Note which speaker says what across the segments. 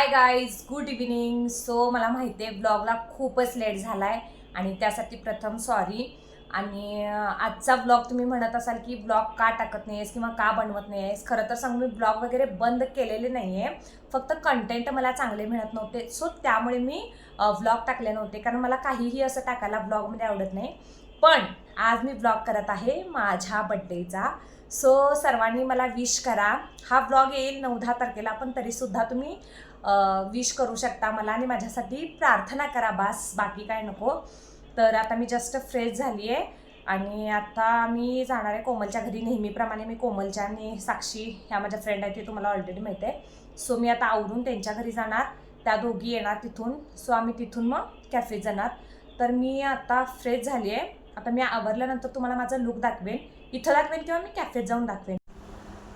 Speaker 1: Hi guys, good evening. So मला माहिती आहे ब्लॉगला खूपच लेट झाला आहे आणि त्यासाठी प्रथम सॉरी. आणि आजचा ब्लॉग तुम्ही म्हणत असाल की ब्लॉग का टाकत नाही आहेस किंवा का बनवत नाही आहेस. खरं तर सांगू, मी ब्लॉग वगैरे बंद केलेले नाही आहे, फक्त कंटेंट मला चांगले मिळत नव्हते. सो त्यामुळे मी ब्लॉग टाकले नव्हते, कारण मला काहीही असं टाकायला ब्लॉगमध्ये आवडत नाही. पण आज मी ब्लॉग करत आहे माझ्या बड्डेचा. सो सर्वांनी मला विश करा. हा ब्लॉग येईल 9-10 तारखेला, पण तरीसुद्धा तुम्ही विश करू शकता मला आणि माझ्यासाठी प्रार्थना करा, बस बाकी काय नको. तर आता मी जस्ट फ्रेश झाली आहे आणि आता मी जाणार आहे कोमलच्या घरी. नेहमीप्रमाणे मी कोमलच्या आणि साक्षी ह्या माझ्या फ्रेंड आहेत, ते तुम्हाला ऑलरेडी माहिती आहे. सो मी आता आवरून त्यांच्या घरी जाणार, त्या दोघी येणार तिथून. सो आम्ही तिथून मग कॅफेत जाणार. तर मी आता फ्रेश झाली आहे. आता मी आवरल्यानंतर तुम्हाला माझा लुक दाखवेन, इथं दाखवेन किंवा मी कॅफेत जाऊन दाखवेन.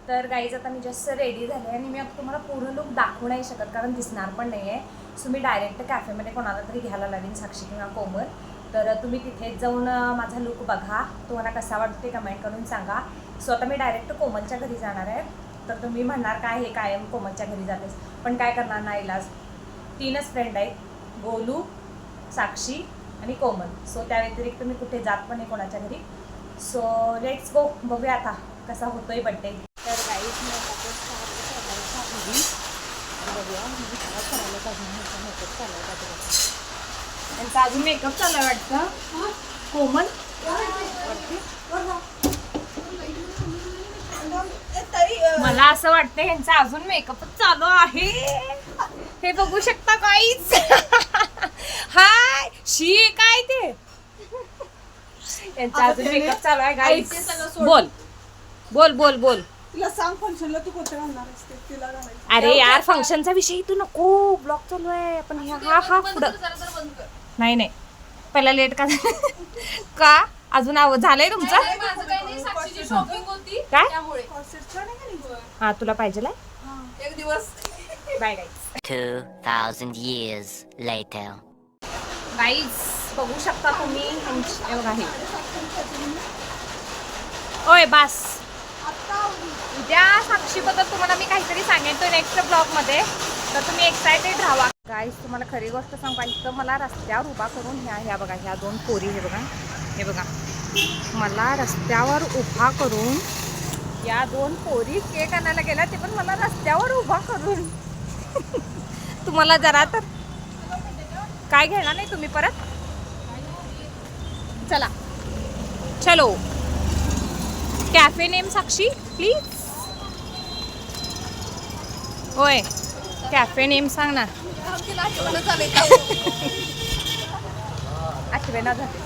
Speaker 1: तर गाईज आता मी जस्ट रेडी झाले आणि मी आता तुम्हाला पूर्ण लुक दाखवू नाही शकत, कारण दिसणार पण नाही आहे. सो मी डायरेक्ट कॅफेमध्ये कोणाला तरी घ्यायला लावेन, साक्षी किंवा कोमल. तर तुम्ही तिथेच जाऊन माझा लुक बघा, तुम्हाला कसा वाटतो ते कमेंट करून सांगा. सो आता मी डायरेक्ट कोमलच्या घरी जाणार आहे. तर तुम्ही म्हणणार काय हे कायम कोमलच्या घरी जातेस, पण काय करणार ना इलाज. 3च फ्रेंड आहेत, गोलू, साक्षी आणि कोमल. सो त्या व्यतिरिक्त मी कुठे जात पण नाही कोणाच्या घरी. सो लेट्स गो, बघूया आता कसा होतोय बड्डे. तर गाईज मी आता बघूया त्यांचा अजून मेकअप चालू आहे वाटतं. कोमल मला असं वाटतं ह्यांचा अजून मेकअपच चालू आहे. हे बघू शकता गाईज. हाय शी काय ते यांचा अजून मेकअप चालू आहे गाईज. बोल बोल बोल बोल.
Speaker 2: तिला सांग फंक्शनला तू कोणते घालणार असते तिला घालायचं.
Speaker 1: अरे यार, फंक्शनचा विषय तू नको, ब्लॉग चालू आहे. आपण हा पुढं नाही नाही, पहिला लेट का का अजून झालंय तुमचं काय? हा तुला पाहिजे
Speaker 2: एक दिवस.
Speaker 1: Bye guys.
Speaker 3: 2000 years later.
Speaker 1: Guys बघू शकता तुम्ही, बघा हे. ओय बास. उद्या साक्षीबद्दल तुम्हाला मी काहीतरी सांगेन नेक्स्ट ब्लॉगमध्ये, तर तुम्ही एक्सायटेड राहा. गाईज तुम्हाला खरी गोष्ट सांगू, इथं मला रस्त्यावर उभा करून ह्या बघा, ह्या 2 पोरी, हे बघा मला रस्त्यावर उभा करून, या 2 पोरी केक आणायला गेल्या, ते पण मला रस्त्यावर उभा करून. तुम्हाला जरा तर काय घेणार नाही तुम्ही परत. चला चलो. Café name Sakshi please. होय कॅफे नेम सांग ना. आठवेना झाले.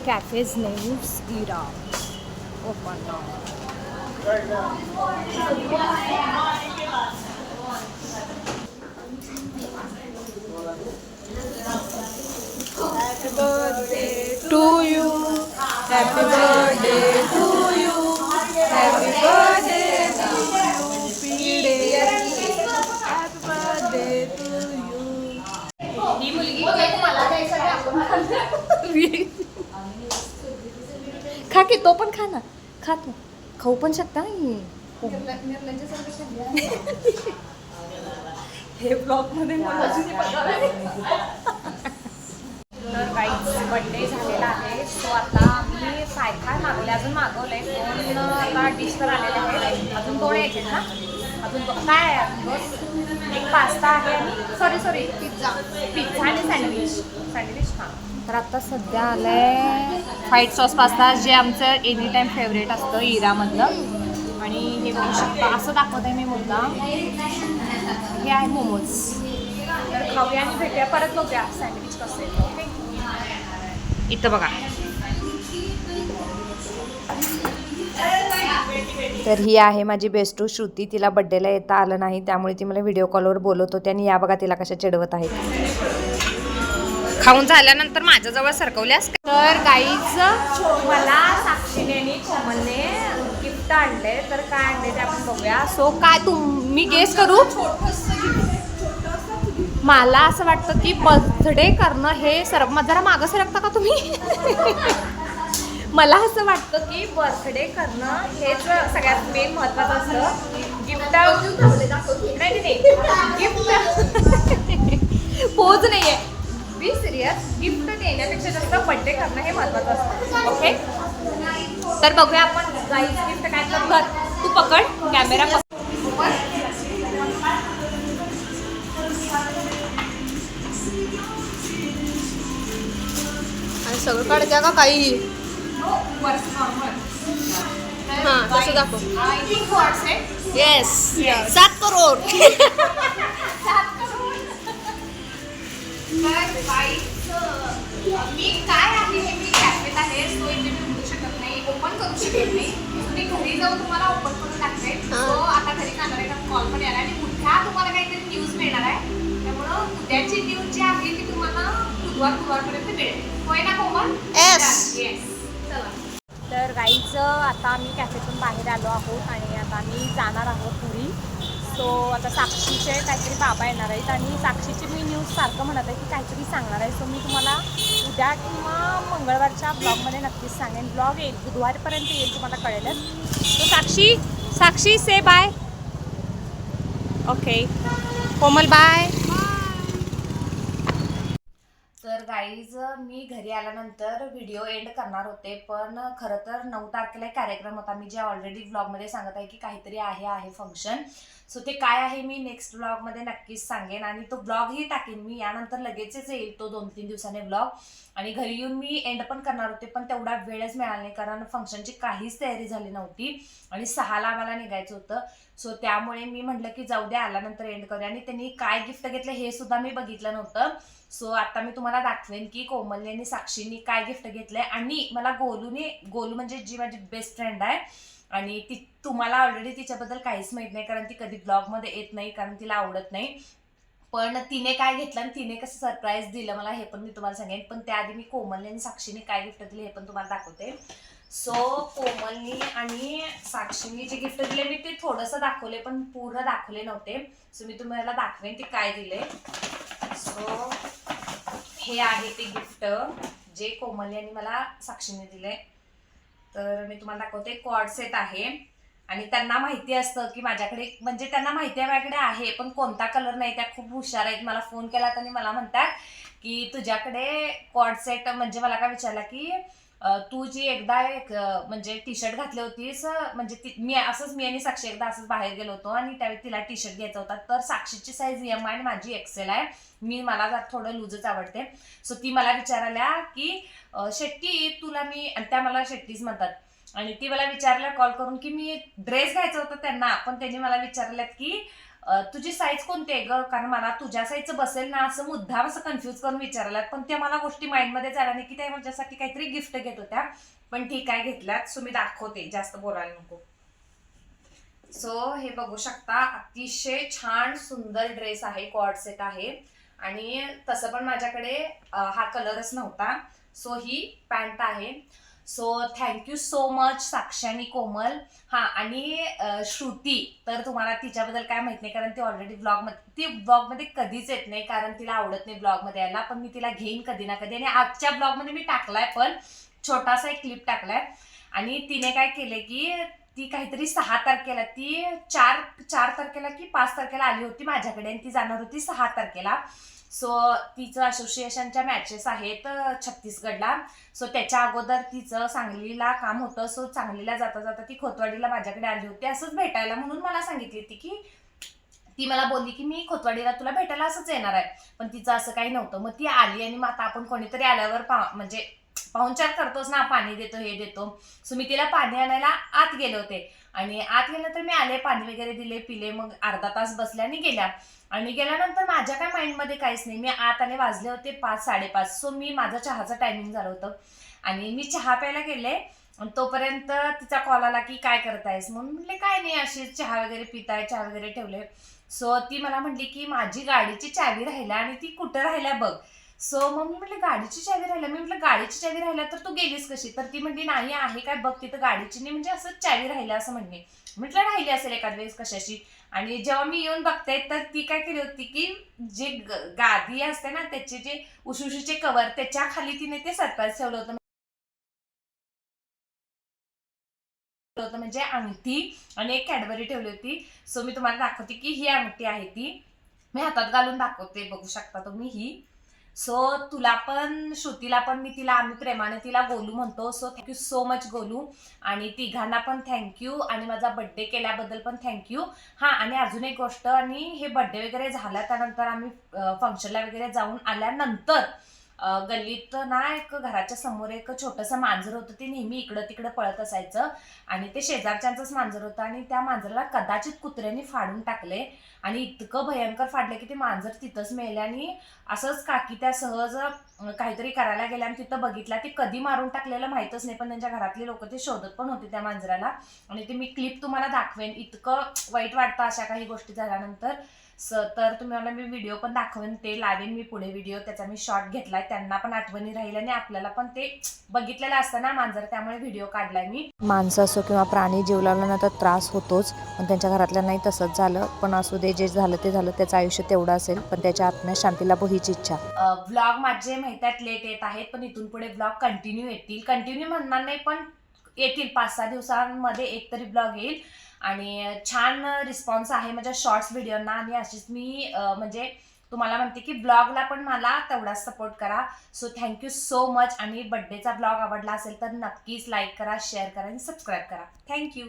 Speaker 1: Cafés names Ira. Open now.
Speaker 2: Happy birthday
Speaker 1: to you.
Speaker 2: Happy birthday to you. Happy birthday to you. Pide. Happy birthday to you.
Speaker 1: ही मुलगी मला द्यायसाठी आपण खा की, तो पण खा ना, खा तू, खाऊ पण शकता. हे ब्लॉग मध्ये तर गाईज बड्डे झालेला आहे. सो आता मी काय मागवले, अजून मागवलंय 2 आता डिश तर आलेले आहेत, अजून 2 आहेत ना, अजून काय आहे, एक पास्ता आहे आणि सॉरी पिझ्झा आणि सँडविच. हां तर आता सध्या आलंय व्हाईट सॉस पास्ता, जे आमचं एनी टाईम फेवरेट असतं इरामधलं. आणि हे बघू शकता, असं दाखवत आहे मी मुद्दा. हे आहे मोमोज. तर खाऊया आणि भेटूया, परत बघूया सँडविच कसं आहे. ओके, इथं बघा. तर ही आहे माझी बेस्टू श्रुती. तिला बड्डेला येता आलं नाही, त्यामुळे ती मला व्हिडिओ कॉलवर बोलत होती आणि या बघा तिला कशा चिडवत आहे. खाऊन झाल्यानंतर माझ्याजवळ सरकवल्यास. तर गाईज मला साक्षीने आणि कोमलने गिफ्ट आणले. तर काय आणले ते आपण बघूया. सो काय मी गेस करू. मला असं वाटतं की बर्थडे करणं हे जरा मागं सरकता का तुम्ही. मला असं वाटतं की बर्थडे करणं हेच सगळ्यात मेन महत्त्वाचं असतं. गिफ्ट नाही गिफ्ट पोज नाही आहे, बी सिरियस. गिफ्ट देण्यापेक्षा जास्त बर्थडे करणं हे महत्त्वाचं असतं. ओके, तर बघूया आपण गाईज गिफ्ट काय तर कर. तू पकड कॅमेरा
Speaker 2: आणि सगळं काढत्या का काही? हां तसं दाखव.
Speaker 1: आय थिंक व्हॉट्स आहे.
Speaker 2: येस 7 करोड.
Speaker 1: मी काय आहे हे मी कॅफेत आहे, सो इथे मी उघडू शकत नाही, ओपन करू शकत नाही. मी घरी जाऊन तुम्हाला ओपन करून टाकते. सो आता घरी जाणार आहे, कॉल पण येणार आणि उद्या तुम्हाला काहीतरी न्यूज मिळणार आहे. त्यामुळं उद्याची न्यूज जी आहे ती तुम्हाला बुधवारपर्यंत मिळेल. होय ना कोमल?
Speaker 2: येस.
Speaker 1: चला. तर गाईचं आता आम्ही कॅफेतून बाहेर आलो आहोत आणि आता आम्ही जाणार आहोत घरी. सो आता साक्षीचे काहीतरी बाबा येणार आहेत आणि साक्षीची मी न्यूज सारखं म्हणत आहे की काहीतरी सांगणार आहे. सो मी तुम्हाला उद्या किंवा मंगळवारच्या ब्लॉगमध्ये नक्कीच सांगेन. ब्लॉग येईल बुधवारपर्यंत येईल, तुम्हाला कळेलच. सो साक्षी से बाय. ओके कोमल बाय. तर गाईज मी घरी आल्यानंतर व्हिडिओ एंड करणार होते, पण खरं तर 9 तारखेला एक कार्यक्रम होता. मी जे ऑलरेडी ब्लॉगमध्ये सांगत आहे की काहीतरी आहे फंक्शन. सो ते काय आहे मी नेक्स्ट ब्लॉगमध्ये नक्कीच सांगेन आणि तो ब्लॉगही टाकेन मी. यानंतर लगेचच येईल तो 2-3 दिवसाने ब्लॉग. आणि घरी येऊन मी एंड पण करणार होते, पण तेवढा वेळच मिळाला नाही कारण फंक्शनची काहीच तयारी झाली नव्हती आणि 6ला आम्हाला निघायचं होतं. सो त्यामुळे मी म्हटलं की जाऊ द्या, आल्यानंतर एंड करूया. आणि त्यांनी काय गिफ्ट घेतलं हे सुद्धा मी बघितलं नव्हतं. सो आता मी तुम्हाला दाखवेन की कोमलने आणि साक्षीनी काय गिफ्ट घेतलंय. आणि मला गोलू म्हणजे जी माझी बेस्ट फ्रेंड आहे आणि ती तुम्हाला ऑलरेडी तिच्याबद्दल काहीच माहित नाही कारण ती कधी ब्लॉगमध्ये येत नाही कारण तिला आवडत नाही. पण तिने काय घेतलं आणि तिने कसं सरप्राईज दिलं मला हे पण मी तुम्हाला सांगेन. पण त्याआधी मी कोमलने आणि साक्षीने काय गिफ्ट दिले हे पण तुम्हाला दाखवते. सो कोमलनी आणि साक्षीने जे गिफ्ट दिले मी ते थोडंसं दाखवले पण पूर्ण दाखवले नव्हते. सो मी तुम्हाला दाखवेन ते काय दिले. सो हे आहे ते गिफ्ट जे कोमल यांनी मला साक्षीने दिले. तर मी तुम्हाला दाखवते. कॉर्ड सेट आहे आणि त्यांना माहिती असतं की माझ्याकडे म्हणजे त्यांना माहिती आहे माझ्याकडे आहे पण कोणता कलर नाही. त्या खूप हुशार आहेत. मला फोन केला आणि मला म्हणतात की तुझ्याकडे कॉर्ड सेट म्हणजे मला काय विचारला की तू जी एकदा एक म्हणजे टी शर्ट घातली होतीस म्हणजे मी आणि साक्षी एकदा असंच बाहेर गेलो होतो आणि त्यावेळी तिला टी शर्ट घ्यायचा होता. तर साक्षीची साईज एम आणि माझी एक्सेल आहे. मला जर थोडं लूजच आवडते. सो ती मला विचारायला की शेट्टी तुला मी, आणि त्या मला शेट्टीच म्हणतात, आणि ती मला विचारायला कॉल करून की मी ड्रेस घ्यायचा होता त्यांना, पण त्यांनी मला विचारल्यात की तुझी साईज कोणती आहे ग, कारण मला तुझ्या साईजचं बसेल ना असं मुद्दाम असं कन्फ्यूज करून विचारल्यात. पण त्या मला गोष्टी माइंडमध्ये झाल्या नाही की त्या माझ्यासाठी काहीतरी गिफ्ट घेत होत्या. पण ठीक आहे घेतल्यात. सो मी दाखवते, जास्त बोलायला नको. सो हे बघू शकता, अतिशय छान सुंदर ड्रेस आहे, कॉर्ड सेट आहे आणि तसं पण माझ्याकडे हा कलरच नव्हता. सो ही पॅन्ट आहे. सो थँक्यू सो मच साक्षी आणि कोमल. हा आणि श्रुती, तर तुम्हाला तिच्याबद्दल काय माहित नाही कारण ती ऑलरेडी ब्लॉगमध्ये कधीच येत नाही कारण तिला आवडत नाही ब्लॉगमध्ये यायला. पण मी तिला घेईन कधी ना कधी आणि आजच्या ब्लॉगमध्ये मी टाकलाय पण छोटासा एक क्लिप टाकलाय. आणि तिने काय केले की ती काहीतरी 6 तारखेला, ती 4 तारखेला की 5 तारखेला आली होती माझ्याकडे आणि ती जाणार होती 6 तारखेला. सो तिचं असोसिएशनच्या मॅचेस आहेत छत्तीसगडला. सो त्याच्या अगोदर तिचं सांगलीला काम होतं. सो सांगलीला जाता जाता ती खोतवाडीला माझ्याकडे आली होती असंच भेटायला, म्हणून मला सांगितली होती की ती मला बोलली की मी खोतवाडीला तुला भेटायला असंच येणार आहे. पण तिचं असं काही नव्हतं. मग ती आली आणि मग आता आपण कोणीतरी आल्यावर म्हणजे पाहुणचार करतोच ना, पाणी देतो हे देतो. सो मी तिला पाणी आणायला आत गेले होते आणि आत गेल्यानंतर मी आले, पाणी वगैरे दिले, पिले, मग अर्धा तास बसल्या आणि गेल्या. आणि गेल्यानंतर माझ्या काय माइंडमध्ये काहीच नाही. मी आत आले, वाजले होते 5-5:30. सो माझं चहाचं टायमिंग झालं होतं आणि मी चहा प्यायला गेले. तोपर्यंत तिचा कॉल आला की काय करतायस, म्हणून म्हटले काय नाही, अशीच चहा वगैरे पिताय, चहा वगैरे ठेवले. सो ती मला म्हटली की माझी गाडीची चावी राहिल्या आणि ती कुठं राहिल्या बघ. सो मग मी म्हटलं गाडीची चावी राहिल्या, मी म्हटलं गाडीची चावी राहिल्या तर तू गेलीस कशी, तर ती म्हणली नाही आहे काय बघ तिथं गाडीची नाही, म्हणजे असंच चावी राहिल्या असं म्हणणे. म्हटलं राहिली असेल एखाद वेळेस कशाची. आणि जेव्हा मी येऊन बघते तर ती काय केली होती की जे गादी असते ना त्याचे जे उशुशीचे कवर त्याच्या खाली तिने ते सरप्राईज ठेवलं होतं. होतं म्हणजे अंगठी आणि एक कॅडबरी ठेवली होती. सो मी तुम्हाला दाखवते की ही अंगठी आहे ती मी हातात घालून दाखवते, बघू शकता तुम्ही ही. सो तुला पण, श्रुतीला पण आम्ही प्रेमाने तिला गोलू म्हणतो. So thank you so much Golu. आणि तिघांना पण थँक्यू आणि माझा बड्डे केल्याबद्दल पण थँक्यू. हां, आणि अजून एक गोष्ट, आणि हे बड्डे वगैरे झाला त्यानंतर आम्ही फंक्शनला वगैरे जाऊन आल्यानंतर गल्लीत ना एक घराच्या समोर एक छोटंसं मांजर होतं. ते नेहमी इकडं तिकडं पळत असायचं आणि ते शेजारच्यांचंच मांजर होतं आणि त्या मांजराला कदाचित कुत्र्यांनी फाडून टाकले आणि इतकं भयंकर फाडलं की ते मांजर तिथंच मेले. आणि असंच काकी त्या सहज काहीतरी करायला गेल्या आणि तिथं बघितला. ते कधी मारून टाकलेलं माहीतच नाही, पण त्यांच्या घरातले लोक ते शोधत पण होते त्या मांजराला. आणि ते मी क्लिप तुम्हाला दाखवेन. इतकं वाईट वाटतं अशा काही गोष्टी झाल्यानंतर. तर तुम्हाला मी व्हिडिओ पण दाखवेन, ते लावेन मी पुढे व्हिडिओ. त्याचा मी शॉर्ट घेतलाय, त्यांना पण आठवणी राहील आणि आपल्याला पण ते बघितलेलं असतं ना मांजर, त्यामुळे व्हिडिओ काढलाय मी. माणसं असो किंवा प्राणी जीवलाला ना तर त्रास होतोच, पण त्यांच्या घरातल्यांनाही तसंच झालं. पण असू दे, जे झालं ते झालं, त्याचं आयुष्य तेवढं असेल, पण त्याच्या आत्म्यात शांतीला हीच इच्छा. व्लॉग माझे माहित आहेत लेट येत आहेत, पण इथून पुढे व्लॉग कंटिन्यू येतील. कंटिन्यू म्हणणार नाही, पण येतील. 5-6 दिवसांमध्ये एक तरी ब्लॉग येईल. आणि छान रिस्पॉन्स आहे माझ्या शॉर्ट्स व्हिडिओना. आणि अशीच मी म्हणजे तुम्हाला म्हणते की ब्लॉगला पण मला तेवढाच सपोर्ट करा. So thank you so much. आणि बड्डेचा ब्लॉग आवडला असेल तर नक्कीच लाईक करा, शेअर करा आणि सबस्क्राईब करा. थँक्यू.